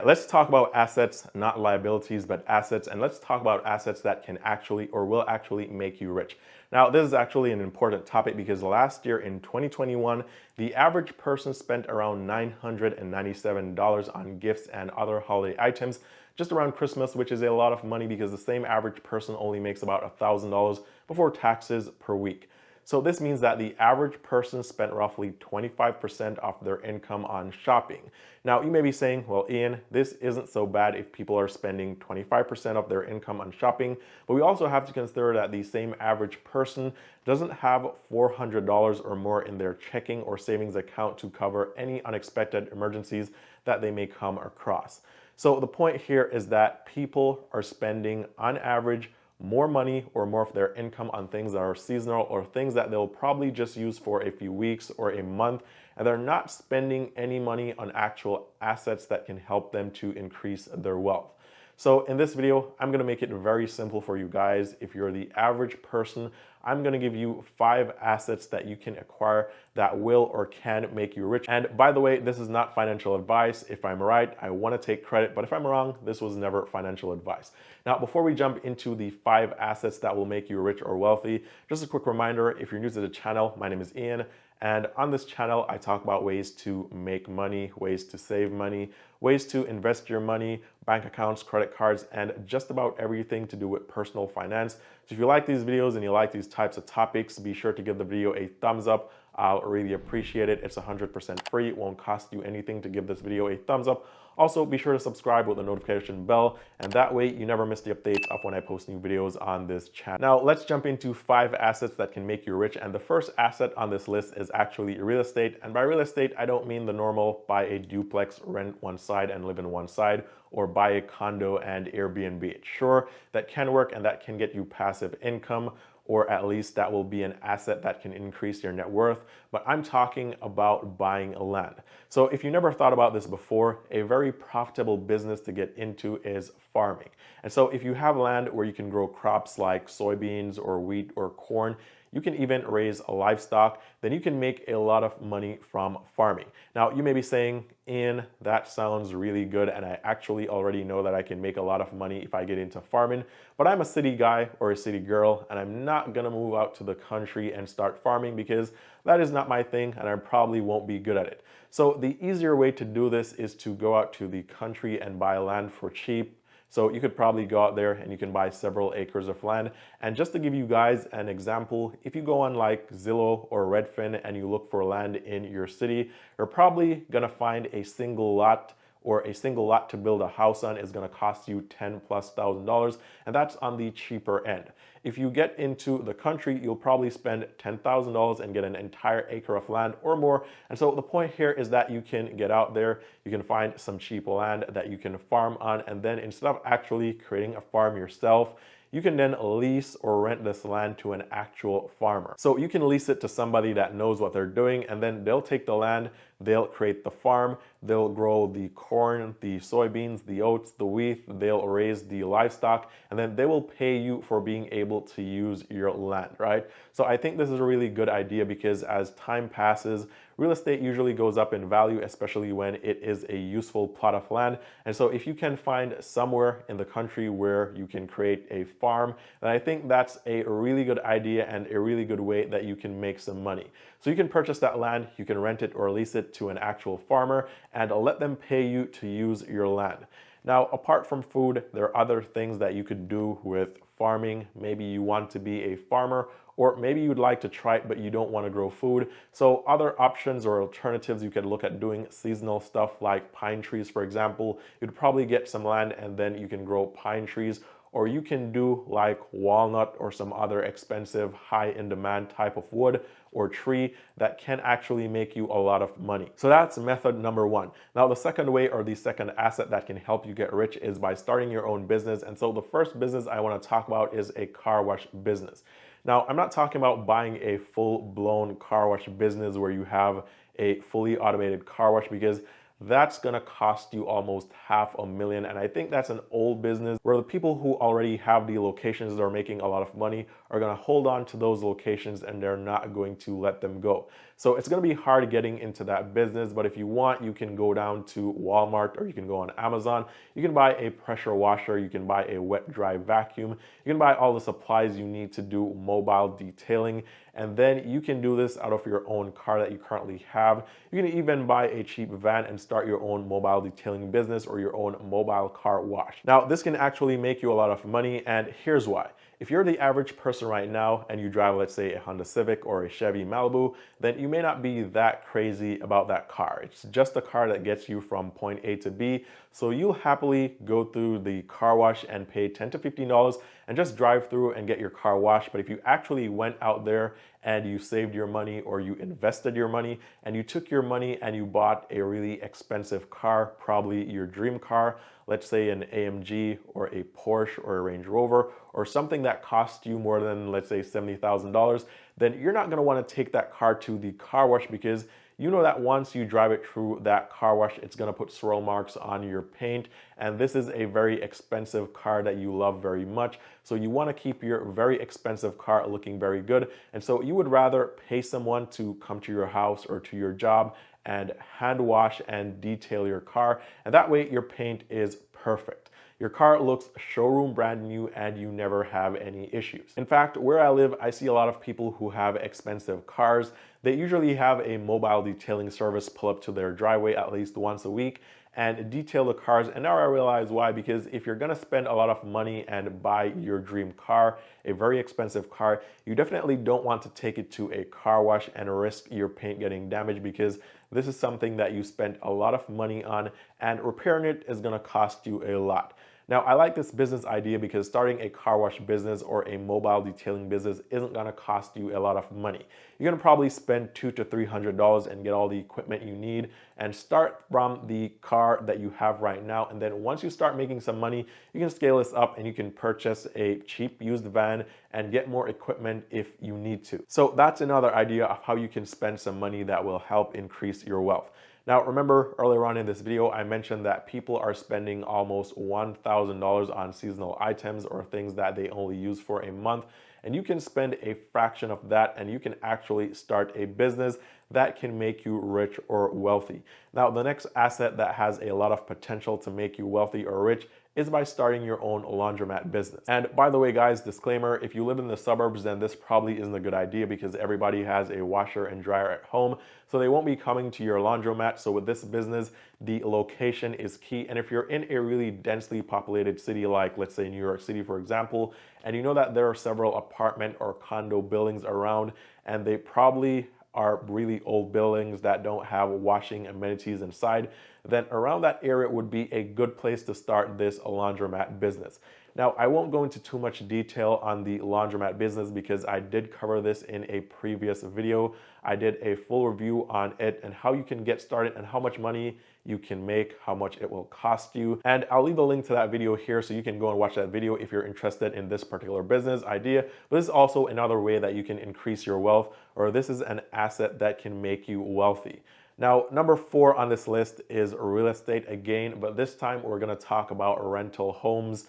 Let's talk about assets, not liabilities, but assets. And let's talk about assets that can actually or will actually make you rich. Now, this is actually an important topic because last year in 2021, the average person spent around $997 on gifts and other holiday items just around Christmas, which is a lot of money because the same average person only makes about $1,000 before taxes per week. So this means that the average person spent roughly 25% of their income on shopping. Now you may be saying, well, Ian, this isn't so bad if people are spending 25% of their income on shopping, but we also have to consider that the same average person doesn't have $400 or more in their checking or savings account to cover any unexpected emergencies that they may come across. So the point here is that people are spending on average more money or more of their income on things that are seasonal or things that they'll probably just use for a few weeks or a month, and they're not spending any money on actual assets that can help them to increase their wealth. So in this video, I'm gonna make it very simple for you guys. If you're the average person, I'm gonna give you 5 assets that you can acquire that will or can make you rich. And by the way, this is not financial advice. If I'm right, I wanna take credit, but if I'm wrong, this was never financial advice. Now, before we jump into the 5 assets that will make you rich or wealthy, just a quick reminder, if you're new to the channel, my name is Ian. And on this channel, I talk about ways to make money, ways to save money, ways to invest your money, bank accounts, credit cards, and just about everything to do with personal finance. So if you like these videos and you like these types of topics, be sure to give the video a thumbs up. I'll really appreciate it. It's 100% free. It won't cost you anything to give this video a thumbs up. Also, be sure to subscribe with the notification bell, and that way you never miss the updates of when I post new videos on this channel. Now, let's jump into 5 assets that can make you rich. And the first asset on this list is actually real estate. And by real estate, I don't mean the normal buy a duplex, rent one side and live in one side, or buy a condo and Airbnb it. Sure, that can work and that can get you passive income, or at least that will be an asset that can increase your net worth. But I'm talking about buying land. So if you never thought about this before, a very profitable business to get into is farming. And so if you have land where you can grow crops like soybeans or wheat or corn, you can even raise livestock, then you can make a lot of money from farming. Now, you may be saying, Ian, that sounds really good, and I actually already know that I can make a lot of money if I get into farming, but I'm a city guy or a city girl, and I'm not gonna move out to the country and start farming because that is not my thing, and I probably won't be good at it. So the easier way to do this is to go out to the country and buy land for cheap. So you could probably go out there and you can buy several acres of land. And just to give you guys an example, if you go on like Zillow or Redfin and you look for land in your city, you're probably gonna find a single lot, or a single lot to build a house on is gonna cost you $10,000+, and that's on the cheaper end. If you get into the country, you'll probably spend $10,000 and get an entire acre of land or more. And so the point here is that you can get out there, you can find some cheap land that you can farm on, and then instead of actually creating a farm yourself, you can then lease or rent this land to an actual farmer. So you can lease it to somebody that knows what they're doing, and then they'll take the land, they'll create the farm, they'll grow the corn, the soybeans, the oats, the wheat, they'll raise the livestock, and then they will pay you for being able to use your land, right? So I think this is a really good idea because as time passes, real estate usually goes up in value, especially when it is a useful plot of land. And so if you can find somewhere in the country where you can create a farm, then I think that's a really good idea and a really good way that you can make some money. So you can purchase that land, you can rent it or lease it to an actual farmer, and let them pay you to use your land. Now, apart from food, there are other things that you could do with farming. Maybe you want to be a farmer, or maybe you'd like to try it, but you don't want to grow food. So other options or alternatives, you could look at doing seasonal stuff like pine trees, for example. You'd probably get some land and then you can grow pine trees. Or you can do like walnut or some other expensive, high in demand type of wood or tree that can actually make you a lot of money. So that's method number 1. Now the second way, or the second asset that can help you get rich, is by starting your own business. And so the first business I want to talk about is a car wash business. Now, I'm not talking about buying a full-blown car wash business where you have a fully automated car wash, because that's going to cost you almost $500,000. And I think that's an old business where the people who already have the locations that are making a lot of money are going to hold on to those locations and they're not going to let them go. So it's going to be hard getting into that business, but if you want, you can go down to Walmart or you can go on Amazon. You can buy a pressure washer, you can buy a wet dry vacuum, you can buy all the supplies you need to do mobile detailing, and then you can do this out of your own car that you currently have. You can even buy a cheap van and start your own mobile detailing business or your own mobile car wash. Now, this can actually make you a lot of money, and here's why. If you're the average person right now and you drive, let's say, a Honda Civic or a Chevy Malibu, then you may not be that crazy about that car. It's just a car that gets you from point A to B. So you'll happily go through the car wash and pay $10 to $15 and just drive through and get your car washed. But if you actually went out there and you saved your money or you invested your money and you took your money and you bought a really expensive car, probably your dream car, let's say an AMG or a Porsche or a Range Rover or something that cost you more than, let's say, $70,000, then you're not going to want to take that car to the car wash because you know that once you drive it through that car wash, it's going to put swirl marks on your paint. And this is a very expensive car that you love very much. So you want to keep your very expensive car looking very good. And so you would rather pay someone to come to your house or to your job and hand wash and detail your car. And that way your paint is perfect. Your car looks showroom brand new and you never have any issues. In fact, where I live, I see a lot of people who have expensive cars. They usually have a mobile detailing service pull up to their driveway at least once a week and detail the cars. And now I realize why, because if you're gonna spend a lot of money and buy your dream car, a very expensive car, you definitely don't want to take it to a car wash and risk your paint getting damaged, because this is something that you spent a lot of money on and repairing it is gonna cost you a lot. Now, I like this business idea because starting a car wash business or a mobile detailing business isn't gonna cost you a lot of money. You're gonna probably spend $200 to $300 and get all the equipment you need and start from the car that you have right now. And then once you start making some money, you can scale this up and you can purchase a cheap used van and get more equipment if you need to. So that's another idea of how you can spend some money that will help increase your wealth. Now, remember earlier on in this video, I mentioned that people are spending almost $1,000 on seasonal items or things that they only use for a month. And you can spend a fraction of that and you can actually start a business that can make you rich or wealthy. Now, the next asset that has a lot of potential to make you wealthy or rich is by starting your own laundromat business. And by the way, guys, disclaimer, if you live in the suburbs, then this probably isn't a good idea because everybody has a washer and dryer at home, so they won't be coming to your laundromat. So with this business, the location is key. And if you're in a really densely populated city, like let's say New York City, for example, and you know that there are several apartment or condo buildings around, and they probably are really old buildings that don't have washing amenities inside, then around that area would be a good place to start this laundromat business. Now, I won't go into too much detail on the laundromat business because I did cover this in a previous video. I did a full review on it and how you can get started and how much money you can make, how much it will cost you. And I'll leave a link to that video here so you can go and watch that video if you're interested in this particular business idea. But this is also another way that you can increase your wealth, or this is an asset that can make you wealthy. Now, number 4 on this list is real estate again, but this time we're gonna talk about rental homes,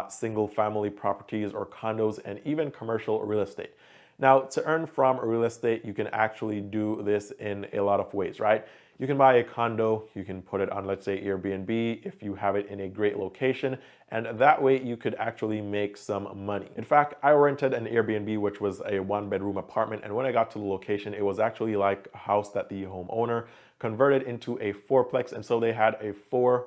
single family properties or condos, and even commercial real estate. Now, to earn from real estate, you can actually do this in a lot of ways, right? You can buy a condo, you can put it on, let's say, Airbnb if you have it in a great location, and that way you could actually make some money. In fact, I rented an Airbnb, which was a 1-bedroom apartment, and when I got to the location, it was actually like a house that the homeowner converted into a 4-plex, and so they had a 4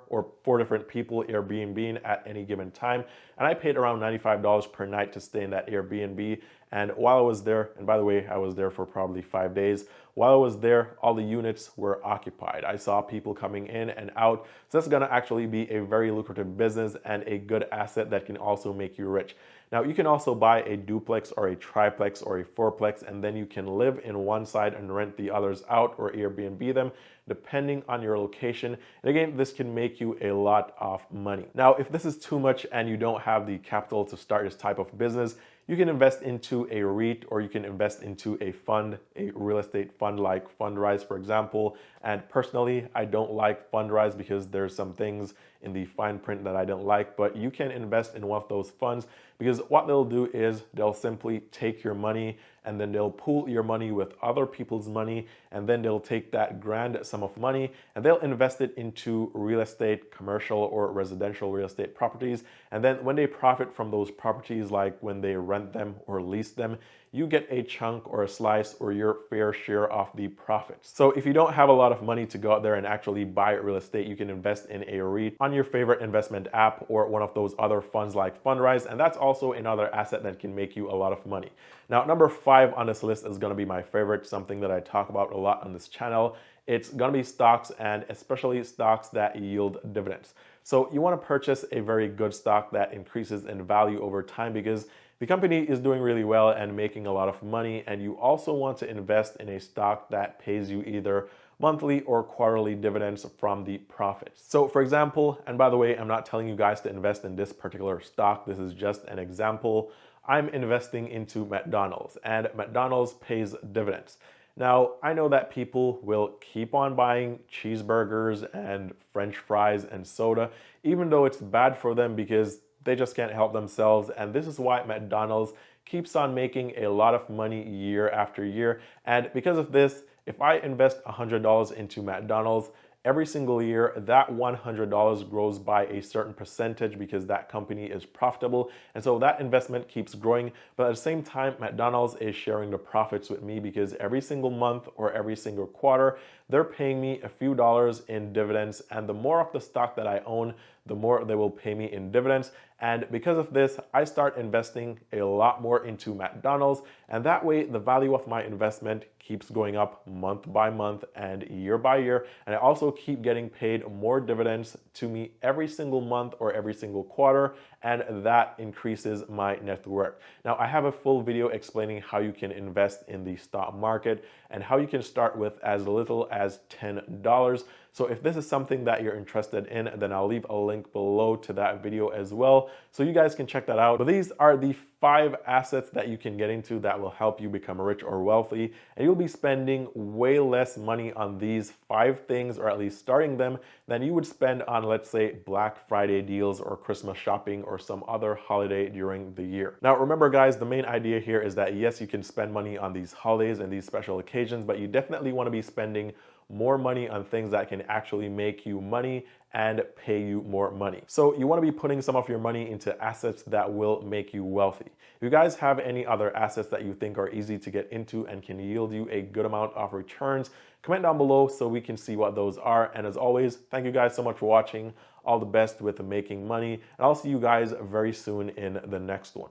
different people Airbnb at any given time, and I paid around $95 per night to stay in that Airbnb. And while I was there, and by the way, I was there for probably 5 days, while I was there, all the units were occupied. I saw people coming in and out. So that's gonna actually be a very lucrative business and a good asset that can also make you rich. Now, you can also buy a duplex or a triplex or a 4-plex, and then you can live in one side and rent the others out or Airbnb them, depending on your location. And again, this can make you a lot of money. Now, if this is too much and you don't have the capital to start this type of business, You can invest into a REIT, or you can invest into a fund, a real estate fund like Fundrise, for example. And personally, I don't like Fundrise because there's some things in the fine print that I don't like, but you can invest in one of those funds, because what they'll do is they'll simply take your money and then they'll pool your money with other people's money, and then they'll take that grand sum of money and they'll invest it into real estate, commercial or residential real estate properties. And then when they profit from those properties, like when they rent them or lease them, you get a chunk or a slice or your fair share of the profits. So if you don't have a lot of money to go out there and actually buy real estate, you can invest in a REIT on your favorite investment app or one of those other funds like Fundrise, and that's also another asset that can make you a lot of money. Now, number 5 on this list is going to be my favorite, something that I talk about a lot on this channel. It's going to be stocks, and especially stocks that yield dividends. So you want to purchase a very good stock that increases in value over time because the company is doing really well and making a lot of money, and you also want to invest in a stock that pays you either monthly or quarterly dividends from the profits. So for example, and by the way, I'm not telling you guys to invest in this particular stock, this is just an example. I'm investing into McDonald's, and McDonald's pays dividends. Now, I know that people will keep on buying cheeseburgers and French fries and soda, even though it's bad for them because they just can't help themselves. And this is why McDonald's keeps on making a lot of money year after year. And because of this, if I invest $100 into McDonald's, every single year, that $100 grows by a certain percentage because that company is profitable. And so that investment keeps growing. But at the same time, McDonald's is sharing the profits with me because every single month or every single quarter, they're paying me a few dollars in dividends. And the more of the stock that I own, the more they will pay me in dividends. And because of this, I start investing a lot more into McDonald's. And that way, the value of my investment keeps going up month by month and year by year. And I also keep getting paid more dividends to me every single month or every single quarter. And that increases my net worth. Now, I have a full video explaining how you can invest in the stock market and how you can start with as little as $10. So if this is something that you're interested in, then I'll leave a link below to that video as well, so you guys can check that out. But these are the 5 assets that you can get into that will help you become rich or wealthy, and you'll be spending way less money on these 5 things, or at least starting them, than you would spend on, let's say, Black Friday deals or Christmas shopping or some other holiday during the year. Now, remember guys, the main idea here is that yes, you can spend money on these holidays and these special occasions, but you definitely want to be spending more money on things that can actually make you money and pay you more money. So you want to be putting some of your money into assets that will make you wealthy. If you guys have any other assets that you think are easy to get into and can yield you a good amount of returns, comment down below so we can see what those are. And as always, thank you guys so much for watching. All the best with making money, and I'll see you guys very soon in the next one.